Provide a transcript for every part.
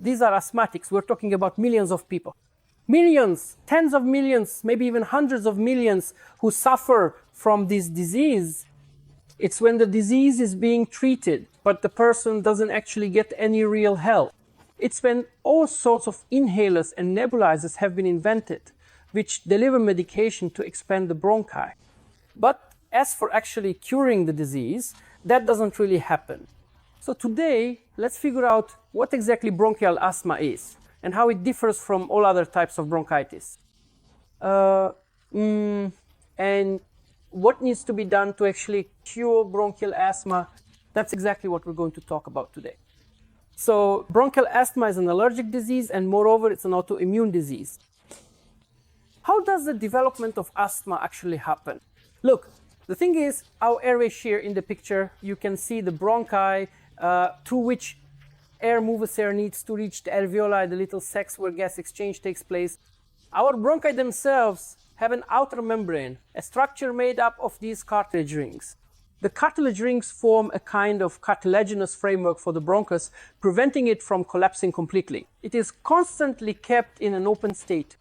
these are asthmatics. We're talking about millions of people. Millions, tens of millions, maybe even hundreds of millions who suffer from this disease. It's when the disease is being treated, but the person doesn't actually get any real help. It's when all sorts of inhalers and nebulizers have been invented, which deliver medication to expand the bronchi. But as for actually curing the disease, that doesn't really happen. So today, let's figure out what exactly bronchial asthma is and how it differs from all other types of bronchitis. And what needs to be done to actually cure bronchial asthma. That's exactly what we're going to talk about today. So bronchial asthma is an allergic disease, and moreover, it's an autoimmune disease. How does the development of asthma actually happen? Look, the thing is, our airway here in the picture, you can see the bronchi through which air moves air needs to reach the alveoli, the little sacs where gas exchange takes place. Our bronchi themselves have an outer membrane, a structure made up of these cartilage rings. The cartilage rings form a kind of cartilaginous framework for the bronchus, preventing it from collapsing completely. It is constantly kept in an open state.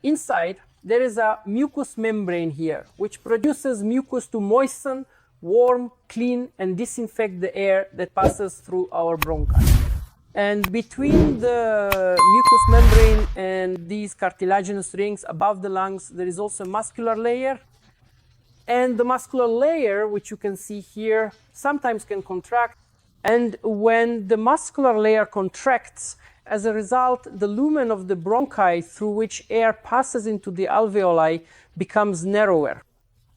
Inside, there is a mucous membrane here, which produces mucus to moisten, warm, clean, and disinfect the air that passes through our bronchi. And between the mucous membrane and these cartilaginous rings above the lungs, there is also a muscular layer. And the muscular layer, which you can see here, sometimes can contract. And when the muscular layer contracts, as a result, the lumen of the bronchi through which air passes into the alveoli becomes narrower.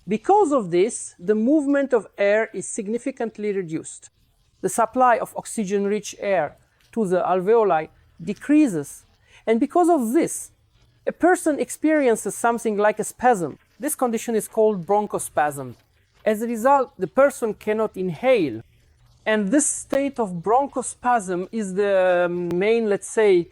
Because of this, the movement of air is significantly reduced. The supply of oxygen-rich air to the alveoli decreases. And because of this, a person experiences something like a spasm. This condition is called bronchospasm. As a result, the person cannot inhale. And this state of bronchospasm is the main, let's say,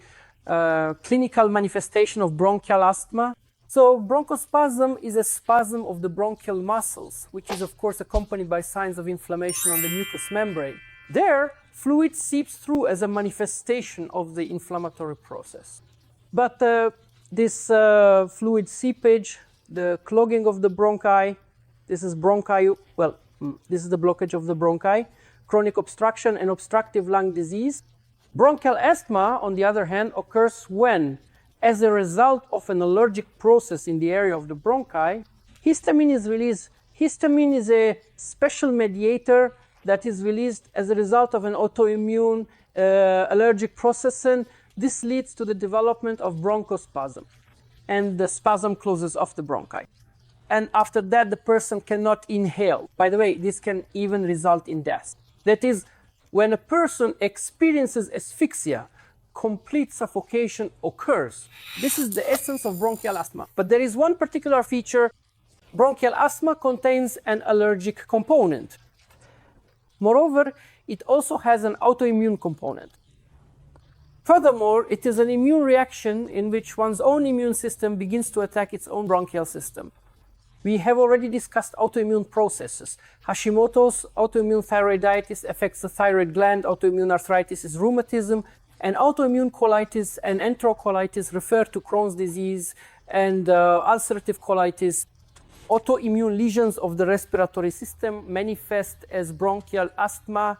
clinical manifestation of bronchial asthma. So bronchospasm is a spasm of the bronchial muscles, which is of course accompanied by signs of inflammation on the mucous membrane. There, fluid seeps through as a manifestation of the inflammatory process. But this fluid seepage, the clogging of the bronchi, this is this is the blockage of the bronchi, chronic obstruction and obstructive lung disease. Bronchial asthma, on the other hand, occurs when, as a result of an allergic process in the area of the bronchi, histamine is released. Histamine is a special mediator that is released as a result of an autoimmune allergic process, and this leads to the development of bronchospasm, and the spasm closes off the bronchi. And after that, the person cannot inhale. By the way, this can even result in death. That is, when a person experiences asphyxia, complete suffocation occurs. This is the essence of bronchial asthma. But there is one particular feature. Bronchial asthma contains an allergic component. Moreover, it also has an autoimmune component. Furthermore, it is an immune reaction in which one's own immune system begins to attack its own bronchial system. We have already discussed autoimmune processes. Hashimoto's autoimmune thyroiditis affects the thyroid gland, autoimmune arthritis is rheumatism, and autoimmune colitis and enterocolitis refer to Crohn's disease and ulcerative colitis. Autoimmune lesions of the respiratory system manifest as bronchial asthma,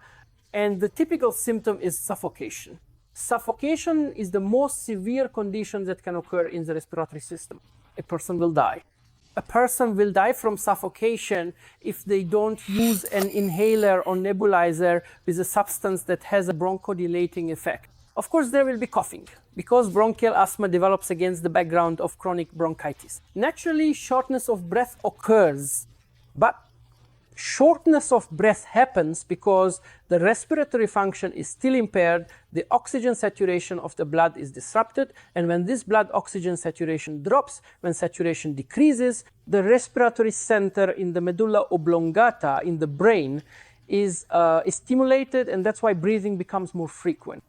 and the typical symptom is suffocation. Suffocation is the most severe condition that can occur in the respiratory system. A person will die. A person will die from suffocation if they don't use an inhaler or nebulizer with a substance that has a bronchodilating effect. Of course, there will be coughing, because bronchial asthma develops against the background of chronic bronchitis. Naturally, shortness of breath occurs, but shortness of breath happens because the respiratory function is still impaired, the oxygen saturation of the blood is disrupted, and when this blood oxygen saturation drops, when saturation decreases, the respiratory center in the medulla oblongata in the brain is stimulated, and that's why breathing becomes more frequent.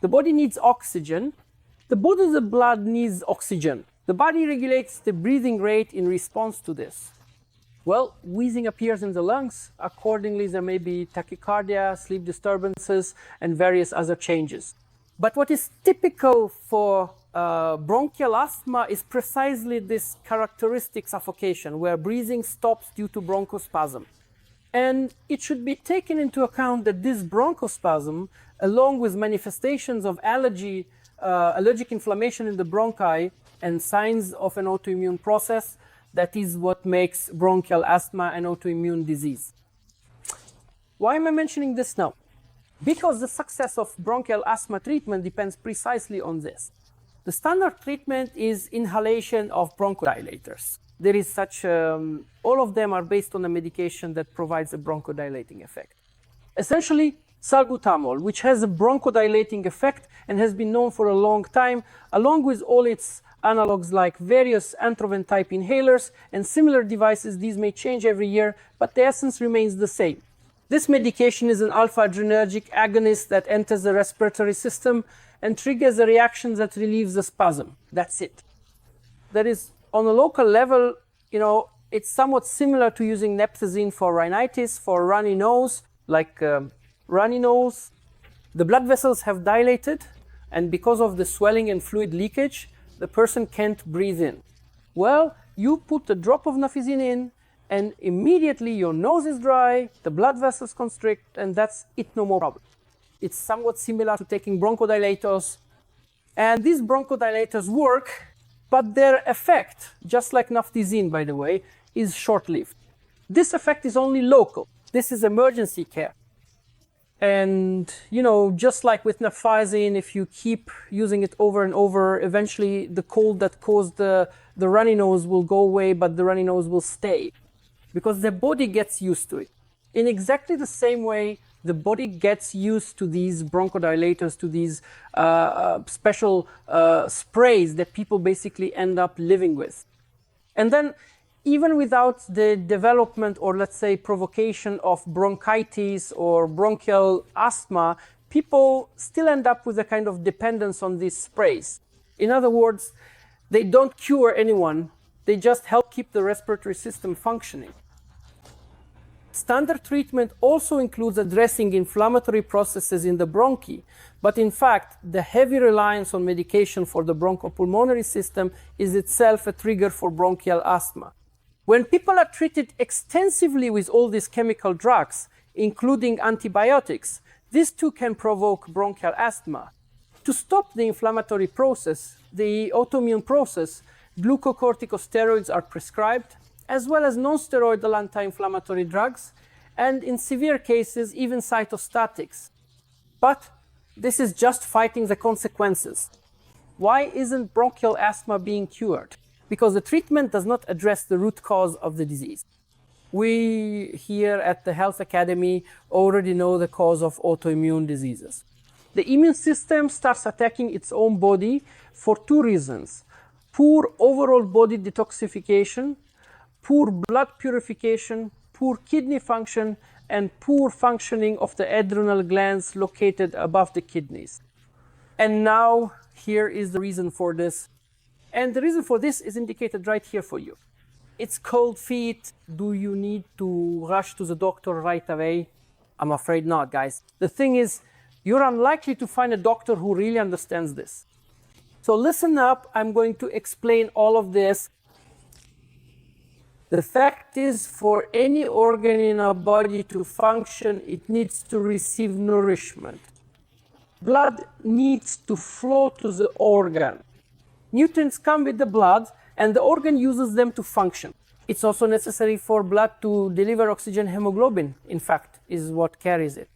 The body needs oxygen. The body's blood needs oxygen. The body regulates the breathing rate in response to this. Well, wheezing appears in the lungs. Accordingly, there may be tachycardia, sleep disturbances, and various other changes. But what is typical for bronchial asthma is precisely this characteristic suffocation where breathing stops due to bronchospasm. And it should be taken into account that this bronchospasm, along with manifestations of allergic inflammation in the bronchi and signs of an autoimmune process, that is what makes bronchial asthma an autoimmune disease. Why am I mentioning this now? Because the success of bronchial asthma treatment depends precisely on this. The standard treatment is inhalation of bronchodilators. There is such, all of them are based on a medication that provides a bronchodilating effect. Essentially, salbutamol, which has a bronchodilating effect and has been known for a long time, along with all its analogs like various Antroven type inhalers and similar devices. These may change every year, but the essence remains the same. This medication is an alpha-adrenergic agonist that enters the respiratory system and triggers a reaction that relieves the spasm. That's it. That is, on a local level, it's somewhat similar to using neptazine for rhinitis, for runny nose, like runny nose. The blood vessels have dilated, and because of the swelling and fluid leakage, the person can't breathe in. Well, you put a drop of nafizine in, and immediately your nose is dry, the blood vessels constrict, and that's it, no more problem. It's somewhat similar to taking bronchodilators, and these bronchodilators work, but their effect, just like nafizine, by the way, is short-lived. This effect is only local. This is emergency care. And, just like with nafizine, if you keep using it over and over, eventually the cold that caused the runny nose will go away, but the runny nose will stay because the body gets used to it. In exactly the same way, the body gets used to these bronchodilators, to these special sprays that people basically end up living with. And then, even without the development or, let's say, provocation of bronchitis or bronchial asthma, people still end up with a kind of dependence on these sprays. In other words, they don't cure anyone, they just help keep the respiratory system functioning. Standard treatment also includes addressing inflammatory processes in the bronchi, but in fact, the heavy reliance on medication for the bronchopulmonary system is itself a trigger for bronchial asthma. When people are treated extensively with all these chemical drugs, including antibiotics, this too can provoke bronchial asthma. To stop the inflammatory process, the autoimmune process, glucocorticosteroids are prescribed, as well as non-steroidal anti-inflammatory drugs, and in severe cases, even cytostatics. But this is just fighting the consequences. Why isn't bronchial asthma being cured? Because the treatment does not address the root cause of the disease. We here at the Health Academy already know the cause of autoimmune diseases. The immune system starts attacking its own body for two reasons: poor overall body detoxification, poor blood purification, poor kidney function, and poor functioning of the adrenal glands located above the kidneys. And now, here is the reason for this. And the reason for this is indicated right here for you. It's cold feet. Do you need to rush to the doctor right away? I'm afraid not, guys. The thing is, you're unlikely to find a doctor who really understands this. So listen up, I'm going to explain all of this. The fact is, for any organ in our body to function, it needs to receive nourishment. Blood needs to flow to the organ. Nutrients come with the blood, and the organ uses them to function. It's also necessary for blood to deliver oxygen. Hemoglobin, in fact, is what carries it.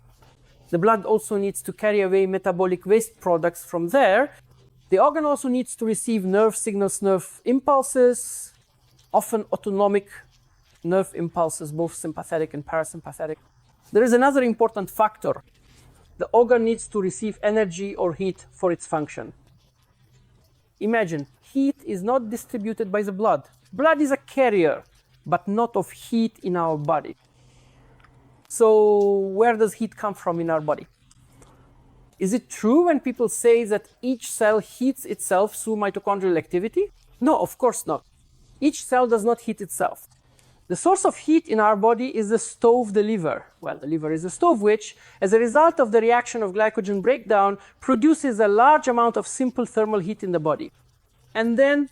The blood also needs to carry away metabolic waste products from there. The organ also needs to receive nerve signals, nerve impulses, often autonomic nerve impulses, both sympathetic and parasympathetic. There is another important factor. The organ needs to receive energy or heat for its function. Imagine, heat is not distributed by the blood. Blood is a carrier, but not of heat in our body. So where does heat come from in our body? Is it true when people say that each cell heats itself through mitochondrial activity? No, of course not. Each cell does not heat itself. The source of heat in our body is the stove, the liver. Well, the liver is a stove which, as a result of the reaction of glycogen breakdown, produces a large amount of simple thermal heat in the body. And then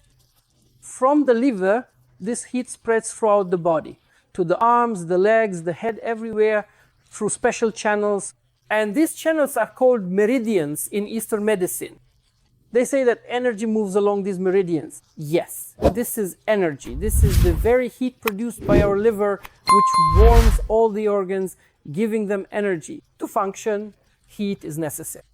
from the liver, this heat spreads throughout the body, to the arms, the legs, the head, everywhere, through special channels. And these channels are called meridians in Eastern medicine. They say that energy moves along these meridians. Yes, this is energy. This is the very heat produced by our liver, which warms all the organs, giving them energy. To function, heat is necessary.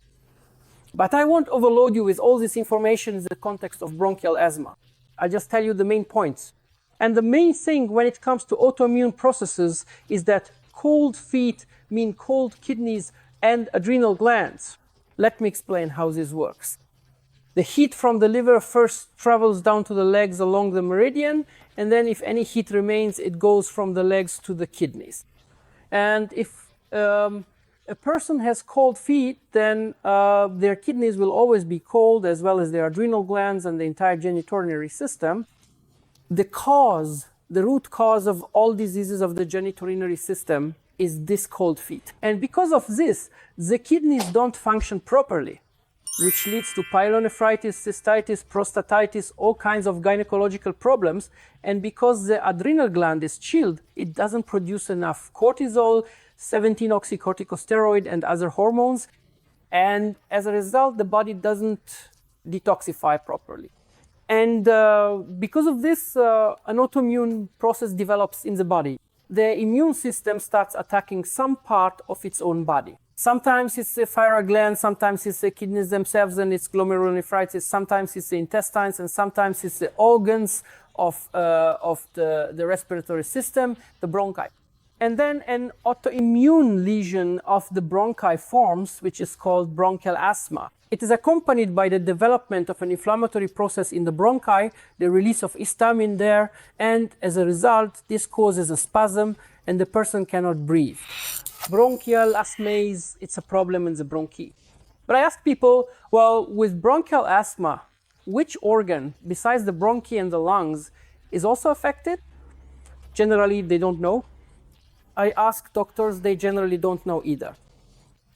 But I won't overload you with all this information in the context of bronchial asthma. I'll just tell you the main points. And the main thing when it comes to autoimmune processes is that cold feet mean cold kidneys and adrenal glands. Let me explain how this works. The heat from the liver first travels down to the legs along the meridian, and then if any heat remains, it goes from the legs to the kidneys. And if a person has cold feet, then their kidneys will always be cold, as well as their adrenal glands and the entire genitourinary system. The root cause of all diseases of the genitourinary system is this cold feet. And because of this, the kidneys don't function properly, which leads to pyelonephritis, cystitis, prostatitis, all kinds of gynecological problems. And because the adrenal gland is chilled, it doesn't produce enough cortisol, 17-oxycorticosteroid, and other hormones. And as a result, the body doesn't detoxify properly. And because of this, an autoimmune process develops in the body. The immune system starts attacking some part of its own body. Sometimes it's the thyroid gland, sometimes it's the kidneys themselves and it's glomerulonephritis, sometimes it's the intestines, and sometimes it's the organs of the respiratory system, the bronchi. And then an autoimmune lesion of the bronchi forms, which is called bronchial asthma. It is accompanied by the development of an inflammatory process in the bronchi, the release of histamine there, and as a result, this causes a spasm and the person cannot breathe. Bronchial asthma, it's a problem in the bronchi. But I ask people, well, with bronchial asthma, which organ besides the bronchi and the lungs is also affected? Generally, they don't know. I ask doctors, they generally don't know either.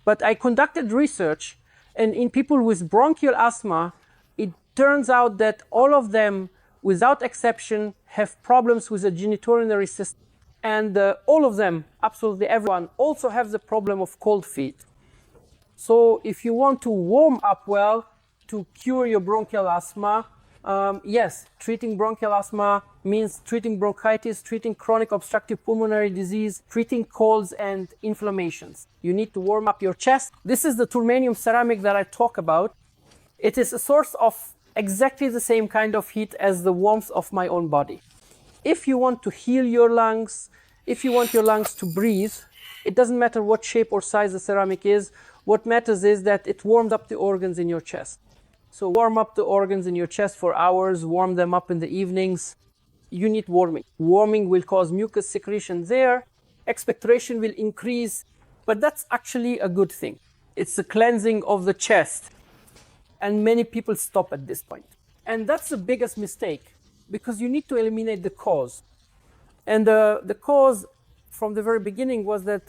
But I conducted research, and in people with bronchial asthma, it turns out that all of them, without exception, have problems with the genitourinary system. And all of them, absolutely everyone, also have the problem of cold feet. So if you want to warm up well to cure your bronchial asthma, yes, treating bronchial asthma means treating bronchitis, treating chronic obstructive pulmonary disease, treating colds and inflammations. You need to warm up your chest. This is the turmanium ceramic that I talk about. It is a source of exactly the same kind of heat as the warmth of my own body. If you want to heal your lungs, if you want your lungs to breathe, it doesn't matter what shape or size the ceramic is. What matters is that it warms up the organs in your chest. So warm up the organs in your chest for hours, warm them up in the evenings. You need warming. Warming will cause mucus secretion there. Expectoration will increase, but that's actually a good thing. It's the cleansing of the chest. And many people stop at this point. And that's the biggest mistake, because you need to eliminate the cause. And the cause from the very beginning was that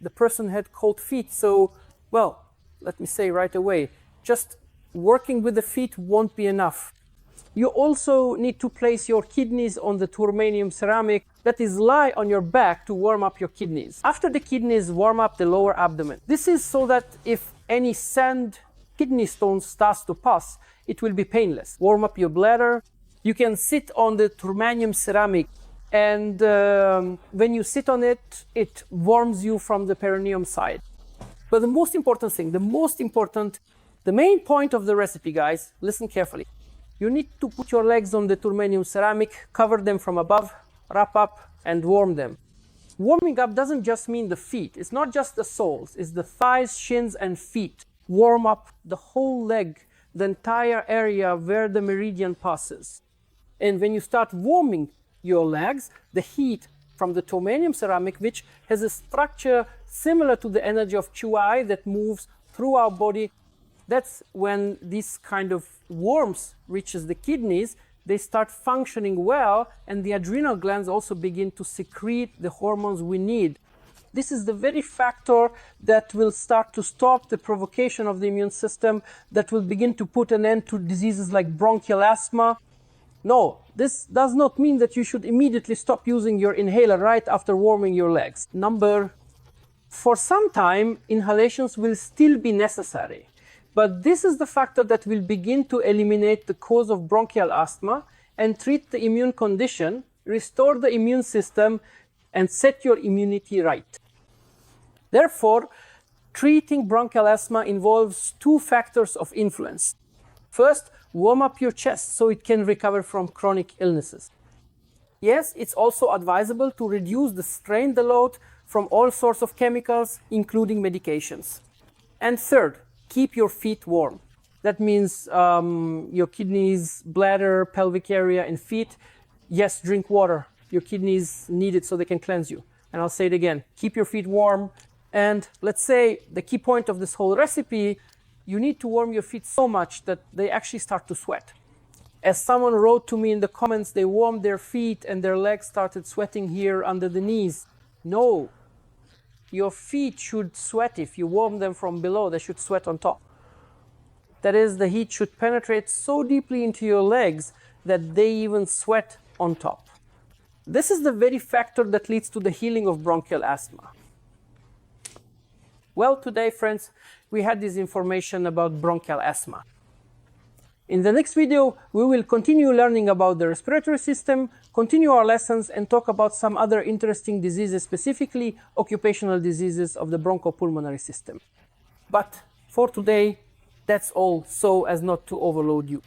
the person had cold feet. So, well, let me say right away, just working with the feet won't be enough. You also need to place your kidneys on the turmanium ceramic that is lie on your back to warm up your kidneys. After the kidneys, warm up the lower abdomen. This is so that if any sand kidney stone starts to pass, it will be painless. Warm up your bladder. You can sit on the turmanium ceramic, and when you sit on it, it warms you from the perineum side. But the most important thing, the main point of the recipe, guys, listen carefully. You need to put your legs on the turmanium ceramic, cover them from above, wrap up, and warm them. Warming up doesn't just mean the feet. It's not just the soles. It's the thighs, shins, and feet. Warm up the whole leg, the entire area where the meridian passes. And when you start warming your legs, the heat from the turmanium ceramic, which has a structure similar to the energy of Qi that moves through our body, that's when this kind of warmth reaches the kidneys. they start functioning well, and the adrenal glands also begin to secrete the hormones we need. This is the very factor that will start to stop the provocation of the immune system, that will begin to put an end to diseases like bronchial asthma. No, this does not mean that you should immediately stop using your inhaler right after warming your legs. For some time, inhalations will still be necessary. But this is the factor that will begin to eliminate the cause of bronchial asthma and treat the immune condition, restore the immune system, and set your immunity right. Therefore, treating bronchial asthma involves two factors of influence. First, warm up your chest so it can recover from chronic illnesses. Yes, it's also advisable to reduce the strain, the load from all sorts of chemicals, including medications. And third, keep your feet warm. That means your kidneys, bladder, pelvic area, and feet. Yes, drink water. Your kidneys need it so they can cleanse you. And I'll say it again, keep your feet warm. And let's say the key point of this whole recipe, you need to warm your feet so much that they actually start to sweat. As someone wrote to me in the comments, they warmed their feet and their legs started sweating here under the knees. No, your feet should sweat. If you warm them from below, they should sweat on top. That is, the heat should penetrate so deeply into your legs that they even sweat on top. This is the very factor that leads to the healing of bronchial asthma. Well, today, friends, we had this information about bronchial asthma. In the next video, we will continue learning about the respiratory system, continue our lessons, and talk about some other interesting diseases, specifically occupational diseases of the bronchopulmonary system. But for today, that's all, so as not to overload you.